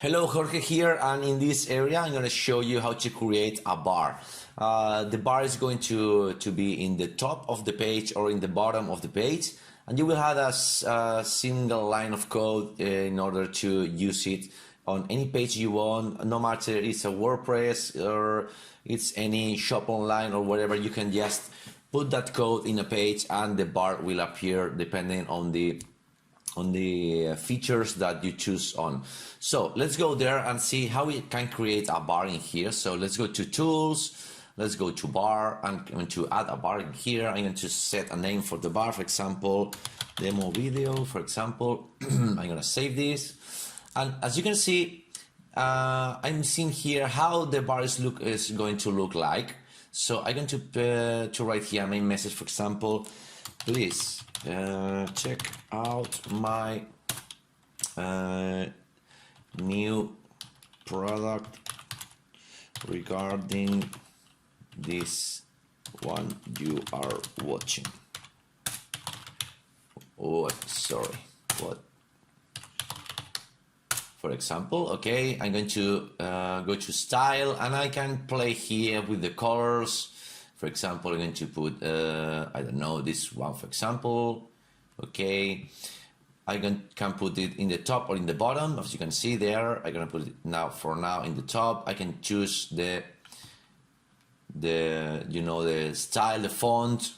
Hello, Jorge here, and in this area I'm going to show you how to create a bar. The bar is going to be in the top of the page or in the bottom of the page, and you will have a single line of code in order to use it on any page you want, no matter it's a WordPress or it's any shop online or whatever. You can just put that code in a page and the bar will appear depending on the features that you choose on. So let's go there and see how we can create a bar in here. So let's go to Tools, let's go to Bar. I'm going to add a bar in here. I'm going to set a name for the bar, for example, demo video, for example. I'm going to save this. And as you can see, I'm seeing here how the bar is going to look like. So I'm going to write here a main message, for example, please check out my new product regarding this one you are watching. Oh, sorry, what? For example, okay, I'm going to go to style and I can play here with the colors. For example, I'm going to put, I don't know, this one, for example. Okay, I can put it in the top or in the bottom, as you can see there. I'm going to put it now in the top. I can choose the style, the font.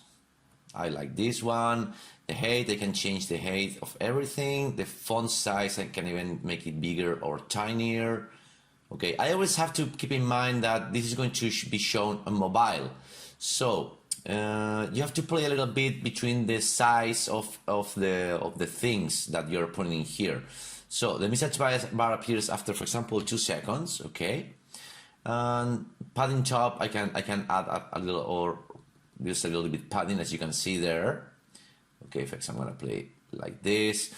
I like this one. The height, I can change the height of everything. The font size, I can even make it bigger or tinier. Okay, I always have to keep in mind that this is going to be shown on mobile. So you have to play a little bit between the size of the things that you're putting in here. So the message bar appears after, for example, 2 seconds. Okay, and padding top, I can add a little or just a little bit padding, as you can see there. Okay, for example, I'm gonna play like this.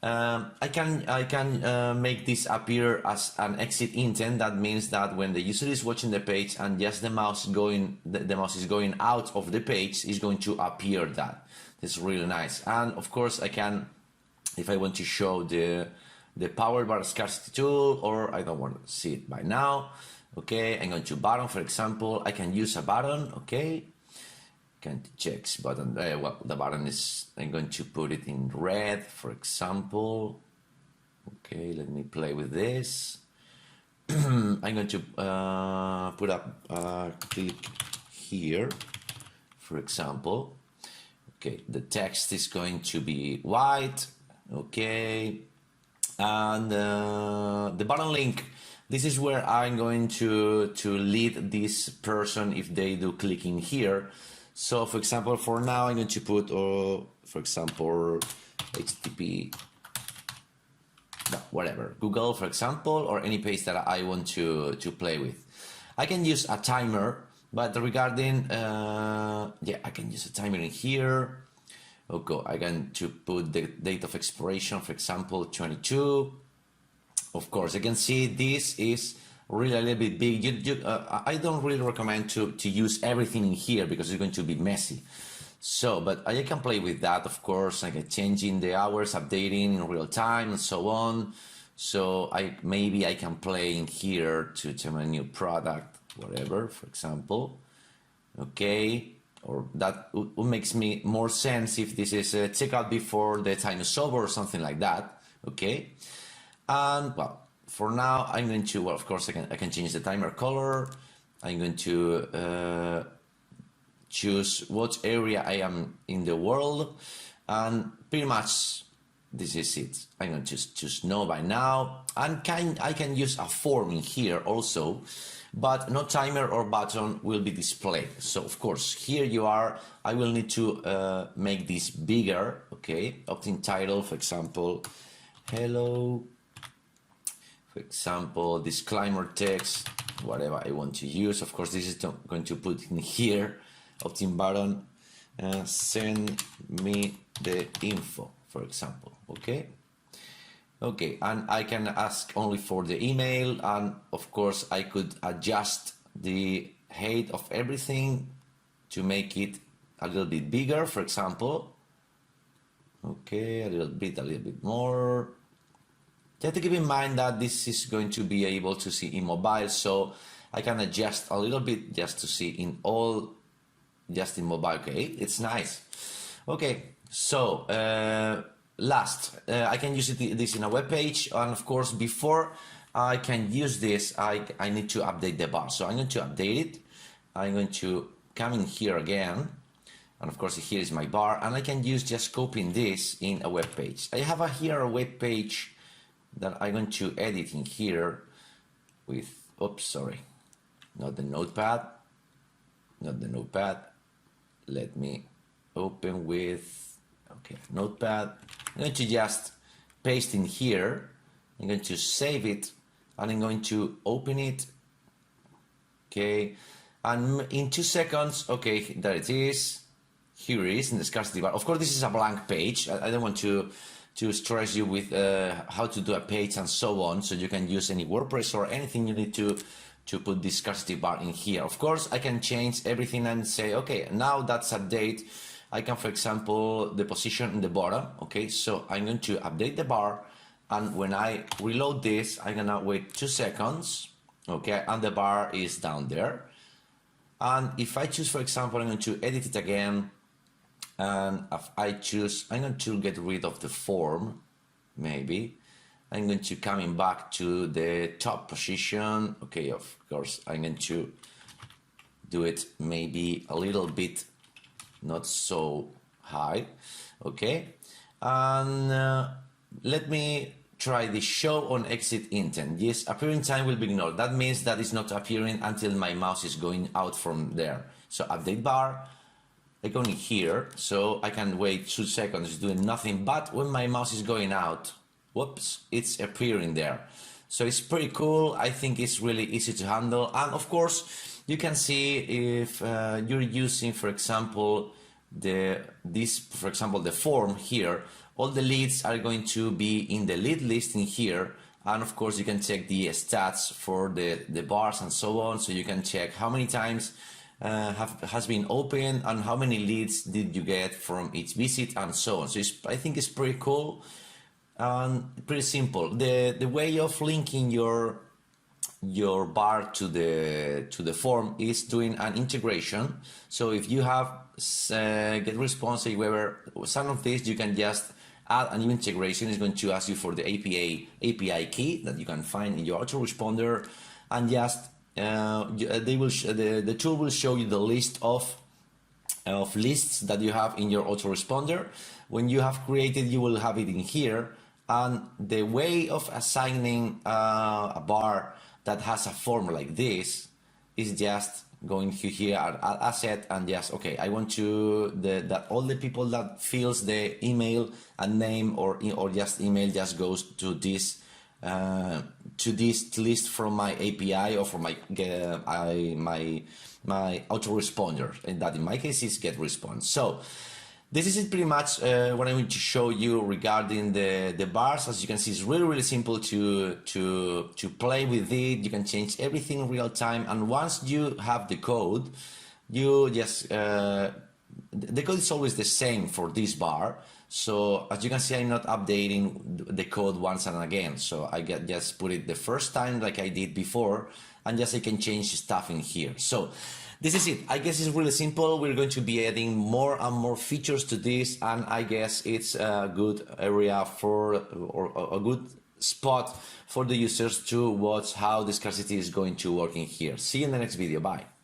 I can make this appear as an exit intent. That means that when the user is watching the page and just the mouse is going out of the page, is going to appear that. It's really nice. And of course, I can, if I want to show the power bar scarcity tool, or I don't want to see it by now. Okay, I'm going to button, for example. I can use a button. Okay. Check button. Well, the button is, I'm going to put it in red, for example. Okay, let me play with this. I'm going to put up click here, for example. Okay, the text is going to be white. Okay, and the button link. This is where I'm going to lead this person if they do clicking here. So, for example, for now, I'm going to put, for example, HTTP, whatever, Google, for example, or any page that I want to play with. I can use a timer, but regarding, yeah, I can use a timer in here. Okay, I can put the date of expiration, for example, 22. Of course, you can see this is really a little bit big. I don't really recommend to use everything in here because it's going to be messy. So, but I can play with that, of course. I can change in the hours, updating in real time, and so on. So maybe I can play in here to my new product, whatever, for example. Okay, or that makes me more sense if this is a checkout before the time is over or something like that. Okay, and well, for now, I'm going to, well, of course, I can change the timer color. I'm going to choose what area I am in the world, and pretty much this is it. I'm going to choose no by now, and I can use a form in here also, but no timer or button will be displayed. So of course, here you are. I will need to make this bigger. Okay, opt-in title, for example, hello. For example, disclaimer text, whatever I want to use. Of course, this is going to put in here, opt-in button, send me the info, for example, okay? Okay, and I can ask only for the email, and of course, I could adjust the height of everything to make it a little bit bigger, for example. Okay, a little bit more. You have to keep in mind that this is going to be able to see in mobile, so I can adjust a little bit just to see in all, just in mobile. Okay, it's nice. Okay, so last, I can use this in a web page, and of course before I can use this, I need to update the bar. So I'm going to update it. I'm going to come in here again, and of course here is my bar, and I can use just copying this in a web page. I have here a web page that I'm going to edit in here with, oops, sorry, not the notepad, let me open with, okay, notepad. I'm going to just paste in here, I'm going to save it, and I'm going to open it, okay, and in 2 seconds, okay, there it is, here it is in the scarcity bar. Of course this is a blank page, I don't want to stress you with how to do a page and so on, so you can use any WordPress or anything you need to put this scarcity bar in here. Of course I can change everything and say, okay, now that's update. I can, for example, the position in the bottom. Okay, so I'm going to update the bar, and when I reload this, I'm gonna wait 2 seconds, okay, and the bar is down there. And if I choose, for example, I'm going to edit it again, and if I choose, I'm going to get rid of the form, maybe. I'm going to coming back to the top position. Okay, of course, I'm going to do it maybe a little bit not so high. Okay, and let me try the show on exit intent. Yes, appearing time will be ignored. That means that it's not appearing until my mouse is going out from there. So update bar, I go in here, so I can wait 2 seconds doing nothing, but when my mouse is going out, whoops, it's appearing there. So it's pretty cool. I think it's really easy to handle, and of course you can see if you're using, for example, the form here, all the leads are going to be in the lead list in here, and of course you can check the stats for the bars and so on, so you can check how many times has been opened and how many leads did you get from each visit and so on. So I think it's pretty cool and pretty simple. The way of linking your bar to the form is doing an integration. So if you have get response, wherever some of this, you can just add a new integration. It's going to ask you for the API key that you can find in your autoresponder, and just the tool will show you the list of lists that you have in your autoresponder. When you have created, you will have it in here, and the way of assigning a bar that has a form like this is just going here at asset, and just, okay, I want to that all the people that fills the email and name or just email just goes to this list from my API or from my autoresponder, and that in my case is get response. So this is it pretty much what I'm going to show you regarding the bars. As you can see, it's really simple to play with it. You can change everything in real time, and once you have the code, you just the code is always the same for this bar. So as you can see, I'm not updating the code once and again. So I just put it the first time like I did before, and just I can change stuff in here. So this is it. I guess it's really simple. We're going to be adding more and more features to this, and I guess it's a good area for, or a good spot for the users to watch how the scarcity is going to work in here. See you in the next video. Bye.